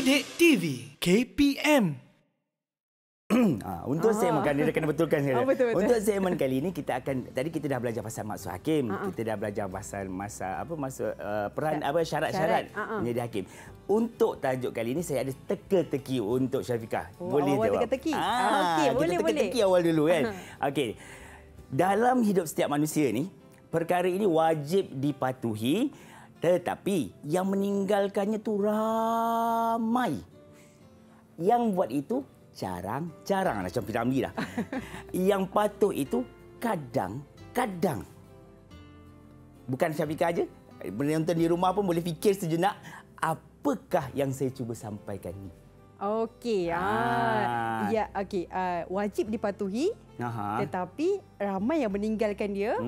Didik TV KPM. Untuk segmen kali ini, kena betulkan saya. Betul. Untuk segmen kali ini kita akan, tadi kita dah belajar pasal maksud hakim, kita dah belajar pasal peran syarat-syarat menjadi hakim. Untuk tajuk kali ini saya ada teka-teki untuk Syafiqah. Boleh jawab? Teka-teki. Okey, boleh. kita teka-teki awal dulu kan. Okey. Dalam hidup setiap manusia ni, perkara ini wajib dipatuhi, tetapi yang meninggalkannya tu ramai. Yang buat itu jarang-jarang, macam Piramli dah. Yang patuh itu kadang-kadang. Bukan Syafiqah aja, penonton di rumah pun boleh fikir sejenak, apakah yang saya cuba sampaikan ni? Okey. Ya, okey. Wajib dipatuhi, tetapi ramai yang meninggalkan dia,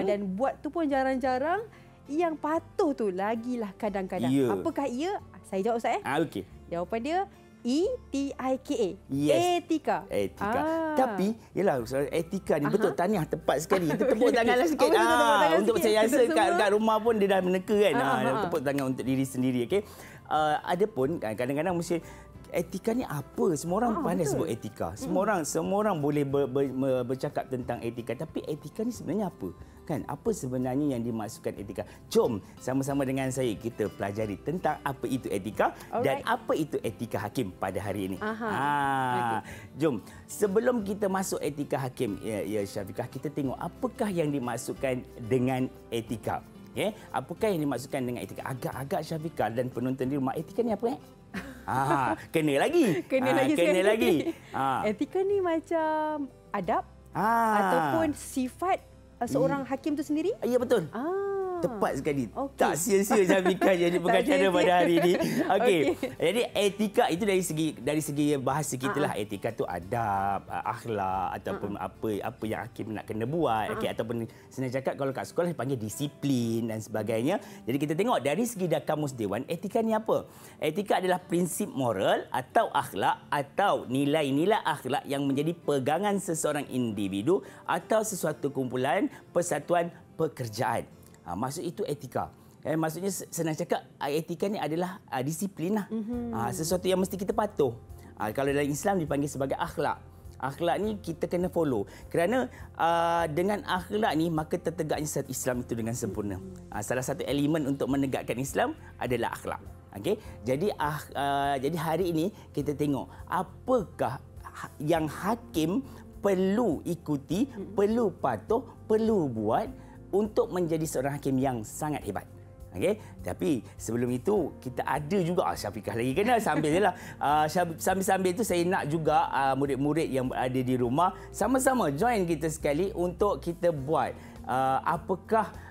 dan buat tu pun jarang-jarang. Yang patuh tu lagilah kadang-kadang. Ya. Apakah ia? Saya jawab Ustaz. Okey. Jawapan dia ETIKA. Yes. Etika. Tapi, yelah, etika ni betul, tahniah, tepat sekali. Kita tepuk tanganlah sikit. Untuk saya rasa kat rumah pun dia dah meneka kan. Tepuk tangan untuk diri sendiri. Okay? Ada pun kadang-kadang mesti etika ni apa? Semua orang pandai sebut etika. Semua orang boleh bercakap tentang etika. Tapi etika ni sebenarnya apa? Kan? Apa sebenarnya yang dimaksudkan etika? Jom sama-sama dengan saya kita pelajari tentang apa itu etika dan apa itu etika hakim pada hari ini. Jom, sebelum kita masuk etika hakim, ya Syafiqah, kita tengok apakah yang dimaksudkan dengan etika. Okay? Apakah yang dimaksudkan dengan etika? Agak-agak Syafiqah dan penonton di rumah, etika ni apa? Kena lagi. Etika ni macam adab ataupun sifat seorang hakim tu sendiri? Ya, betul. Tepat sekali. Okay. Tak sia-sia Syafiqah jadi pengacara pada hari ini. Okey. Jadi etika itu dari segi bahasa kita lah. Etika tu adab, akhlak ataupun apa yang hakim nak kena buat. Okey, ataupun senang cakap kalau kat sekolah dipanggil disiplin dan sebagainya. Jadi kita tengok dari segi kamus dewan, etika ni apa? Etika adalah prinsip moral atau akhlak atau nilai-nilai akhlak yang menjadi pegangan seseorang individu atau sesuatu kumpulan persatuan pekerjaan. Maksud itu etika. Maksudnya senang cakap, etika ni adalah disiplin lah. Sesuatu yang mesti kita patuh. Kalau dalam Islam dipanggil sebagai akhlak. Akhlak ni kita kena follow. Kerana dengan akhlak ni maka tertegaknya Islam itu dengan sempurna. Salah satu elemen untuk menegakkan Islam adalah akhlak. Okay? Jadi hari ini kita tengok apakah yang hakim perlu ikuti, perlu patuh, perlu buat untuk menjadi seorang hakim yang sangat hebat. Okey, tapi sebelum itu kita ada juga Syafiqah lagi kena sambil jelah. Sambil-sambil itu saya nak juga murid-murid yang ada di rumah sama-sama join kita sekali untuk kita buat apakah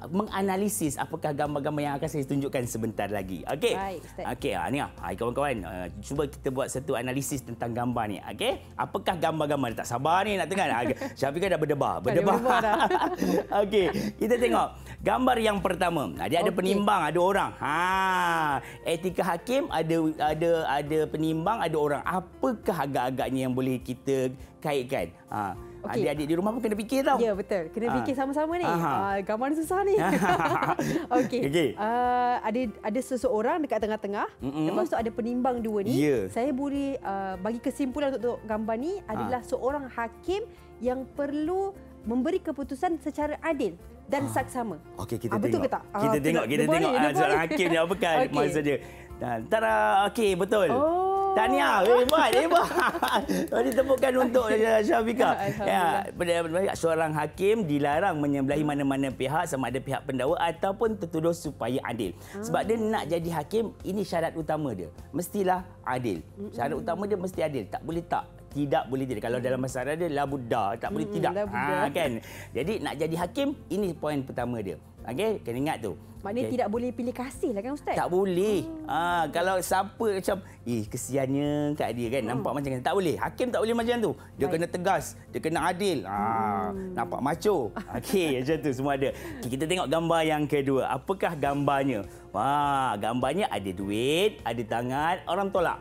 menganalisis apakah gambar-gambar yang akan saya tunjukkan sebentar lagi. Okey. Okey, ni kawan-kawan, cuba kita buat satu analisis tentang gambar ni. Okey. Apakah gambar-gambar? Tak sabar ni nak tengok. Syafiqah dah berdebar. Okey, kita tengok gambar yang pertama. Dia ada penimbang, ada orang. Etika hakim ada penimbang, ada orang. Apakah agak-agaknya yang boleh kita kaitkan? Adik-adik di rumah pun kena fikir tau. Ya, betul. Kena fikir sama-sama ni. Gambar ni susah ni. Okey. Ada seseorang dekat tengah-tengah. Lepas tu ada penimbang dua ni. Saya boleh bagi kesimpulan untuk gambar ni adalah seorang hakim yang perlu memberi keputusan secara adil dan saksama. Okey, kita betul tengok. ke tak? Kita tengok seorang hakim ni apakah maksud dia. Tara, okey, betul. Tahniah, hebat. Ditepukan untuk Syafiqah. Seorang hakim dilarang menyembelahi mana-mana pihak, sama ada pihak pendakwa ataupun tertuduh supaya adil. Sebab dia nak jadi hakim, ini syarat utama dia. Mestilah adil. Syarat utama dia mesti adil. Tak boleh tak. Tidak boleh tidak. Kalau dalam bahasa Arab dia la budda, tak boleh tidak. Kan? Jadi nak jadi hakim, ini poin pertama dia. Okey, kena ingat tu. Maknanya tidak boleh pilih kasih lah kan Ustaz? Tak boleh. Kalau siapa macam kesiannya kat dia kan, nampak macam kan. Tak boleh. Hakim tak boleh macam tu. Dia kena tegas, dia kena adil. Nampak macho. Okey, macam tu semua ada. Kita tengok gambar yang kedua. Apakah gambarnya? Gambarnya ada duit, ada tangan, orang tolak.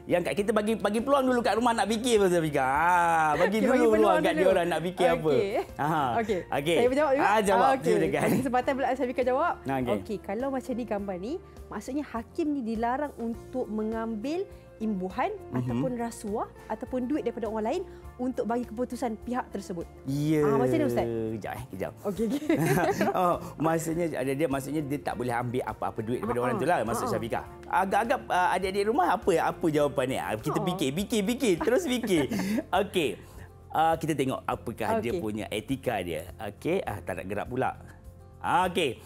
Yang kita bagi peluang dulu kat rumah nak fikir apa Syafiqah. Bagi dulu peluang kat dia orang nak fikir apa. Okey. Saya berjawab juga. Jawab. Kesempatan pula Syafiqah jawab. Okey, kalau macam ni gambar ni, maksudnya hakim ni dilarang untuk mengambil imbuhan ataupun rasuah ataupun duit daripada orang lain untuk bagi keputusan pihak tersebut. Ya. Macam mana Ustaz? Kejap. Okey. Maksudnya dia tak boleh ambil apa-apa duit daripada orang tu lah, maksud Syafiqah. Agak-agak adik-adik rumah apa jawapan ni? Kita fikir, terus fikir. Okey. Kita tengok apakah dia punya etika dia. Okey, tak nak gerak pula. Okey.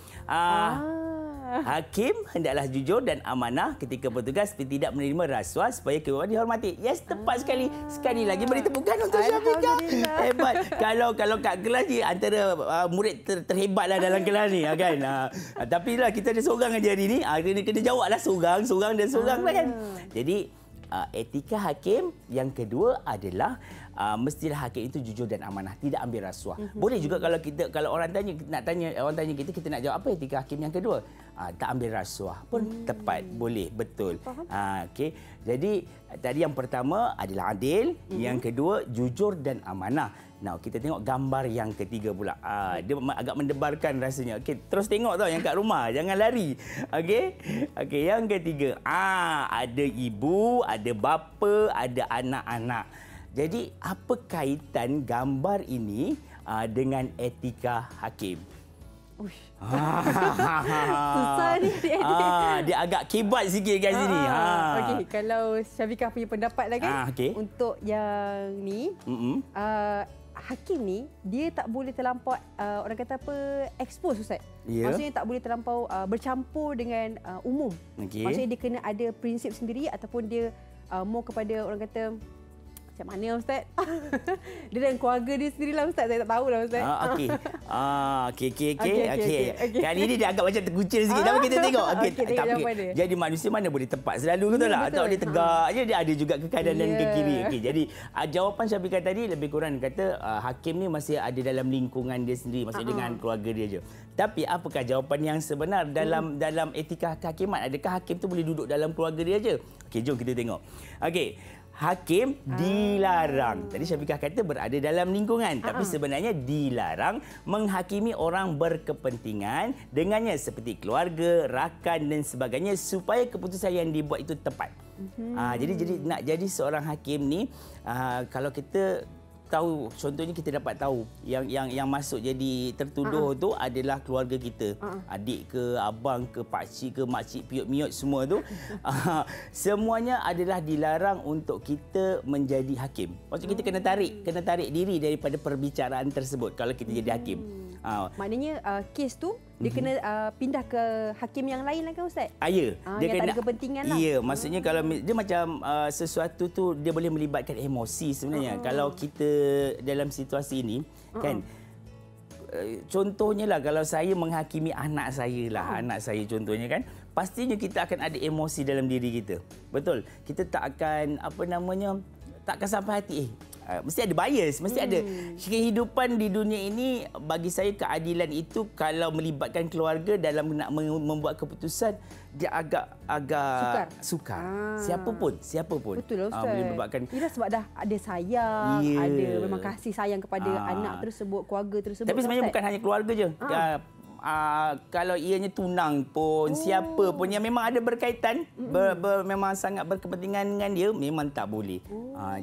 Hakim hendaklah jujur dan amanah ketika bertugas dan tidak menerima rasuah supaya kewajiban dihormati. Yes, tepat sekali. Sekali lagi beri tepukan untuk Syafiqah. Hebat. Kalau kat kelas ni antara murid terhebatlah dalam kelas ni kan. Tapi lah kita ada seorang aja hari ni. Dia kena jawablah seorang lah kan. Jadi etika hakim yang kedua adalah mestilah hakim itu jujur dan amanah, tidak ambil rasuah. Boleh juga kalau orang tanya kita nak jawab apa etika hakim yang kedua? Tak ambil rasuah pun tepat, boleh, betul. Okey. Jadi tadi yang pertama adalah adil, yang kedua jujur dan amanah. Now kita tengok gambar yang ketiga pula. Dia agak mendebarkan rasanya. Okey, terus tengok tau yang kat rumah, jangan lari. Okey, yang ketiga. Ada ibu, ada bapa, ada anak-anak. Jadi apa kaitan gambar ini dengan etika hakim? Susah ni dia agak kebat sikit kat sini. Okey, kalau Syafiqah punya pendapat lah kan, untuk yang ni, hakim ni dia tak boleh terlampau orang kata apa, expose Ustaz. Maksudnya tak boleh terlampau bercampur dengan umum. Maksudnya dia kena ada prinsip sendiri ataupun dia more kepada orang kata macam mana Ustaz? Dia dan keluarga dia sendirilah Ustaz. Saya tak tahulah Ustaz. Okey. Kali ni dia agak macam terkucil sikit. Tapi kita tengok. Jadi manusia mana boleh tepat selalu, betul tak? Atau dia tegak je, dia ada juga ke kanan dan ke kiri. Jadi jawapan Syafiqah tadi lebih kurang kata hakim ni masih ada dalam lingkungan dia sendiri, maksudnya dengan keluarga dia je. Tapi apakah jawapan yang sebenar dalam etika kehakiman? Adakah hakim tu boleh duduk dalam keluarga dia je? Okey, jom kita tengok. Okey. Hakim dilarang. Tadi Syafiqah kata berada dalam lingkungan. Tapi sebenarnya dilarang menghakimi orang berkepentingan dengannya seperti keluarga, rakan dan sebagainya supaya keputusan yang dibuat itu tepat. Jadi nak jadi seorang hakim ni, kalau kita tahu, contohnya kita dapat tahu yang masuk jadi tertuduh tu adalah keluarga kita, adik ke, abang ke, pakcik ke, makcik, piut-miut semua tu. Semuanya adalah dilarang untuk kita menjadi hakim. Maksud kita kena tarik diri daripada perbicaraan tersebut kalau kita jadi hakim. Maknanya kes tu dia kena pindah ke hakim yang lain lah kan Ustaz? Ya. Dia kena ada kepentingan lah. Ya, maksudnya kalau dia macam sesuatu tu dia boleh melibatkan emosi sebenarnya. Kalau kita dalam situasi ini kan, contohnya lah kalau saya menghakimi anak saya contohnya kan, pastinya kita akan ada emosi dalam diri kita. Betul. Kita tak akan tak akan sampai hati mesti ada bias, mesti ada. Kehidupan di dunia ini bagi saya keadilan itu kalau melibatkan keluarga dalam nak membuat keputusan dia agak sukar. Siapa pun. Betul Ustaz. Boleh menyebabkan sebab dah ada sayang, ada memang kasih sayang kepada anak tersebut, keluarga tersebut. Tapi sebenarnya bukan hanya keluarga je. Kalau ianya tunang pun, siapa pun yang memang ada berkaitan, memang sangat berkepentingan dengan dia, memang tak boleh.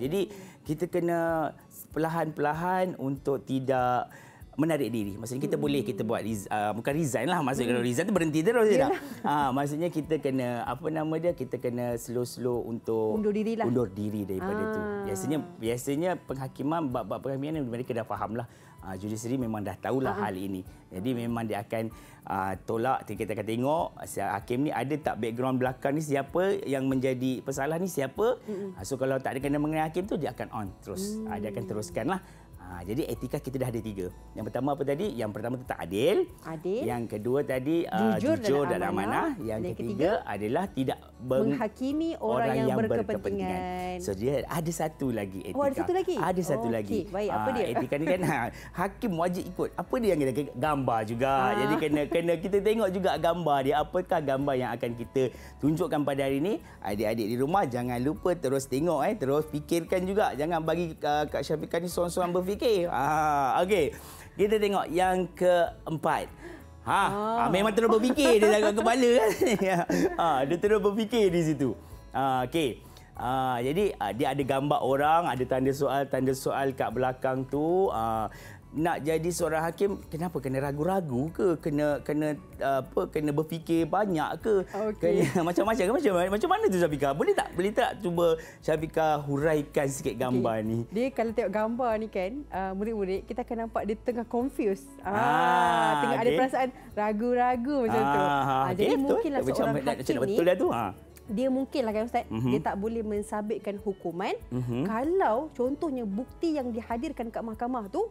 Jadi kita kena perlahan-perlahan untuk tidak menarik diri. Maksudnya kita boleh kita buat bukan resign lah, maksudnya kalau resign tu berhenti terus je tak. Maksudnya kita kena kita kena slow untuk undur diri daripada tu. Biasanya penghakiman bab penghakiman mereka dah fahamlah. Judisiari memang dah tahulah hal ini. Jadi memang dia akan tolak, kita akan tengok hakim ni ada tak background belakang ni, siapa yang menjadi pesalah ni siapa. So kalau tak ada kena mengenai hakim tu dia akan on terus. Dia akan teruskanlah. Jadi etika kita dah ada 3. Yang pertama apa tadi? Yang pertama tentang adil. Yang kedua tadi jujur dan amanah. Yang ketiga adalah tidak menghakimi orang yang berkepentingan. So dia ada satu lagi etika. Ada satu lagi? Ada satu lagi. Baik, apa dia? Etika ni kan hakim wajib ikut. Apa dia yang kita gambar juga. Jadi kena kita tengok juga gambar dia. Apakah gambar yang akan kita tunjukkan pada hari ini? Adik-adik di rumah jangan lupa terus tengok, terus fikirkan juga. Jangan bagi Kak Syafiqah ni seorang-seorang berfikir. Okey. Kita tengok yang keempat. Memang terus berfikir dia dalam kepala kan. Dia terus berfikir di situ. Okey. Jadi dia ada gambar orang, ada tanda soal kat belakang tu. Nak jadi seorang hakim, kenapa kena ragu-ragu ke? Kena berfikir banyak ke? Kena macam-macam ke? Macam mana tu Syafiqah? Boleh tak cuba Syafiqah huraikan sikit gambar ni? Dia kalau tengok gambar ni kan, murid-murid kita akan nampak dia tengah confused. Tengah ada perasaan ragu-ragu macam tu. Jadi mungkinlah seorang hakim ni betul dah tu. Dia mungkinlah kan Ustaz, dia tak boleh mensabitkan hukuman kalau contohnya bukti yang dihadirkan kat mahkamah tu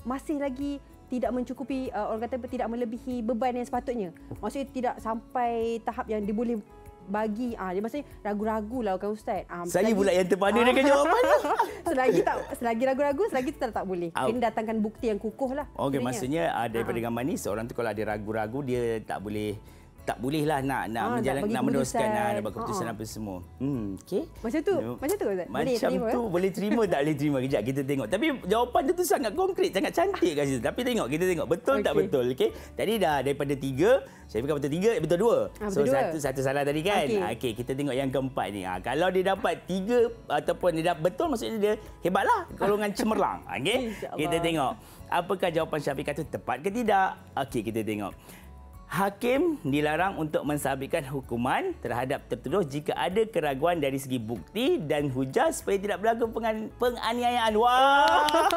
masih lagi tidak mencukupi, orang kata tidak melebihi beban yang sepatutnya. Maksudnya tidak sampai tahap yang dia boleh bagi. Dia maksudnya ragu-ragu lah kan Ustaz. Saya pula yang terpana dengan jawapan tu. Selagi ragu-ragu, selagi tak boleh. Kena datangkan bukti yang kukuh lah. Okey, maksudnya daripada gambar ni seorang tu kalau ada ragu-ragu dia tak boleh lah nak meneruskan dapat keputusan apa semua. Okey. Macam tu Ustaz. Boleh terima tak boleh terima. Kejap kita tengok. Tapi jawapan dia tu sangat konkret, sangat cantik kat situ. Tapi kita tengok betul tak betul. Okey. Tadi dah daripada 3, saya fikir betul 3, betul 2. So satu salah tadi kan. Okey, kita tengok yang keempat ni. Kalau dia dapat 3 ataupun dia dapat betul, maksudnya dia hebatlah, golongan cemerlang. Okey. Kita tengok apakah jawapan Syafiqah tu tepat ke tidak. Okey, kita tengok. Hakim dilarang untuk mensabitkan hukuman terhadap tertuduh jika ada keraguan dari segi bukti dan hujah supaya tidak berlaku penganiayaan. Wah!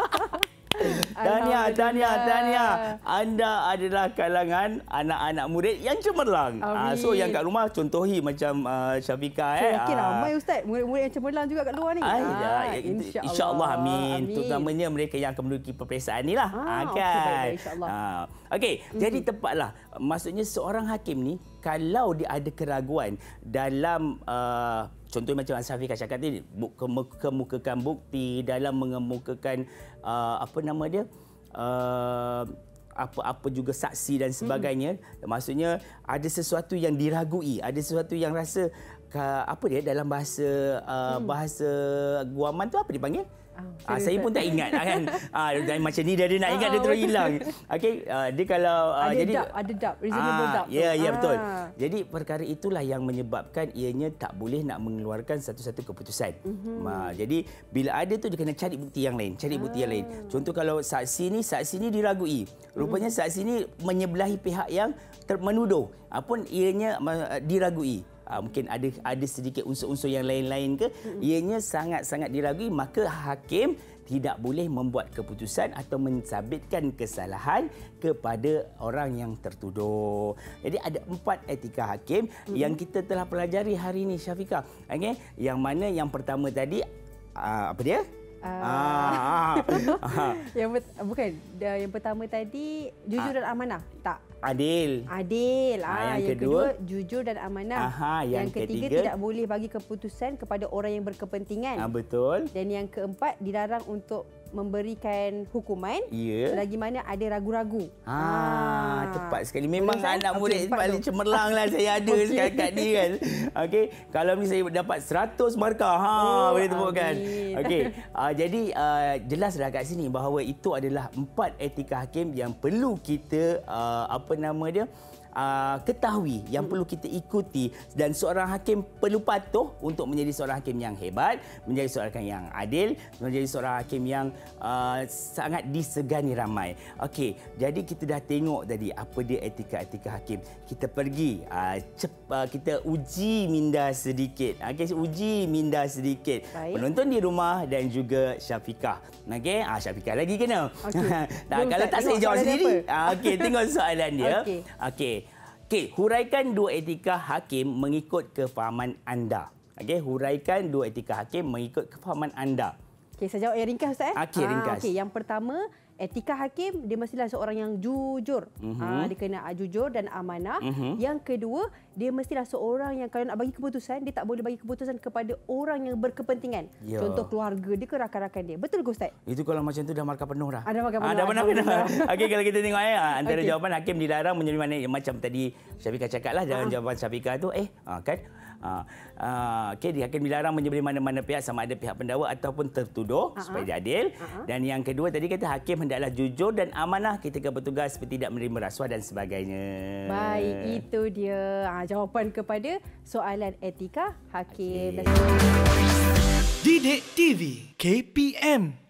Tahniah. Anda adalah kalangan anak-anak murid yang cemerlang. So yang kat rumah contohi macam Syafiqah. Saya yakin ramai Ustaz murid-murid yang cemerlang juga kat luar ni. InsyaAllah, amin. Terutamanya mereka yang akan menduduki peperiksaan ni lah. Kan? Okey, jadi tepatlah. Maksudnya seorang hakim ni kalau dia ada keraguan dalam contohnya macam Syafiqah cakap tadi, kemukakan bukti, dalam mengemukakan apa juga saksi dan sebagainya. Maksudnya ada sesuatu yang diragui, ada sesuatu yang rasa dalam bahasa guaman tu apa dipanggil? Saya pun tak ingat kan. Macam ni dia nak ingat dia terus hilang. Okey, dia kalau ada reasonable doubt. Ya betul. Jadi perkara itulah yang menyebabkan ianya tak boleh nak mengeluarkan satu-satu keputusan. Jadi bila ada tu dia kena cari bukti yang lain, Contoh kalau saksi ni diragui. Rupanya saksi ni menyebelahi pihak yang menuduh. Pun ianya diragui. Mungkin ada sedikit unsur-unsur yang lain-lain ke, ianya sangat-sangat diragui, maka hakim tidak boleh membuat keputusan atau mensabitkan kesalahan kepada orang yang tertuduh. Jadi ada 4 etika hakim yang kita telah pelajari hari ini Syafiqah. Okay? Yang mana yang pertama tadi apa dia? Yang pertama tadi jujur dan amanah. Tak. Adil. Yang kedua jujur dan amanah. Yang ketiga tidak boleh bagi keputusan kepada orang yang berkepentingan. Betul. Dan yang keempat dilarang untuk memberikan hukuman selagi mana ada ragu-ragu. Tepat sekali. Memang anak murid paling cemerlang lah saya ada sekarang ni kan. Okey, kalau ni saya dapat 100 markah. Boleh tepukkan. Okey. Jadi jelas dah kat sini bahawa itu adalah 4 etika hakim yang perlu kita ketahui, yang perlu kita ikuti, dan seorang hakim perlu patuh untuk menjadi seorang hakim yang hebat, menjadi seorang hakim yang adil, menjadi seorang hakim yang sangat disegani ramai. Okey, jadi kita dah tengok tadi apa dia etika-etika hakim. Kita pergi kita uji minda sedikit. Uji minda sedikit. Baik. Penonton di rumah dan juga Syafiqah. Okey, Syafiqah lagi kena. Kalau tak saya jawab sendiri. Okey, tengok soalan dia. Okey. Huraikan 2 etika hakim mengikut kefahaman anda. Huraikan 2 etika hakim mengikut kefahaman anda. Okey, saya jawab yang ringkas Ustaz. Okey, ringkas. Okey, yang pertama, etika hakim, dia mestilah seorang yang jujur. Dia kena jujur dan amanah. Yang kedua, dia mestilah seorang yang kalau nak bagi keputusan, dia tak boleh bagi keputusan kepada orang yang berkepentingan. Contoh keluarga dia ke rakan-rakan dia. Betul ke Ustaz? Itu kalau macam tu dah markah penuh dah. Ada markah penuh. Dah penuh. Okey, kalau kita tengok antara jawapan hakim dilarang menjadi mana macam tadi Syafiqah cakap lah, dalam jawapan Syafiqah tu kan. Okey, hakim dilarang menyebeli mana-mana pihak, sama ada pihak pendakwa ataupun tertuduh, supaya dia adil. Dan yang kedua tadi kata hakim hendaklah jujur dan amanah ketika bertugas, tidak menerima rasuah dan sebagainya. Baik, itu dia jawapan kepada soalan etika hakim. Didik TV KPM.